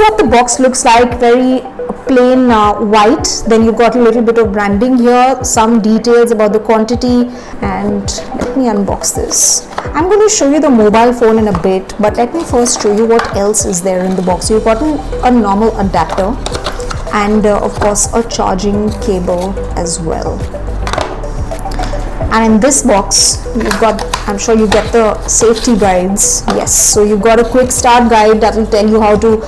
what the box looks like. Very plain white. Then you've got a little bit of branding here, some details about the quantity. And let me unbox this. I'm going to show you the mobile phone in a bit, but let me first show you what else is there in the box. You've got a normal adapter and of course a charging cable as well. And in this box you've got, I'm sure you get the safety guides. Yes, so you've got a quick start guide that will tell you how to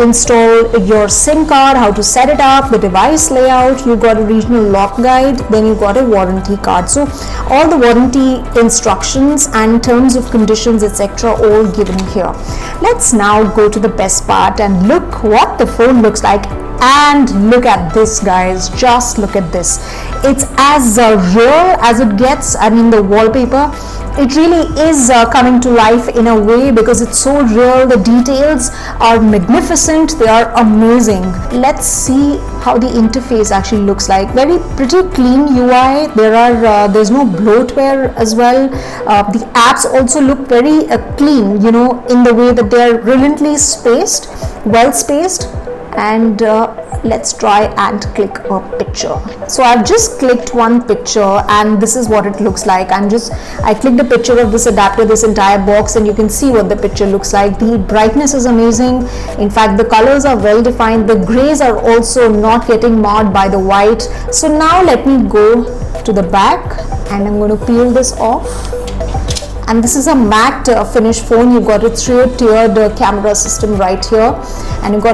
install your SIM card, how to set it up, the device layout. You've got a regional lock guide, then you've got a warranty card. So all the warranty instructions and terms of conditions, etc., all given here. Let's now go to the best part and look what the phone looks like. And look at this, guys, just look at this. It's as real as it gets. I mean, the wallpaper, it really is coming to life in a way because it's so real. The details are magnificent, they are amazing. Let's see how the interface actually looks like. Very pretty clean UI. There's no bloatware as well. The apps also look very clean, you know, in the way that they're brilliantly spaced, well spaced. And let's try and click a picture. So I've just clicked one picture and this is what it looks like. I clicked a picture of this adapter, this entire box, and you can see what the picture looks like. The brightness is amazing. In fact, the colors are well defined. The grays are also not getting marred by the white. So now let me go to the back and I'm going to peel this off. And this is a matte finish phone. You've got a 3-tiered camera system right here, and you've got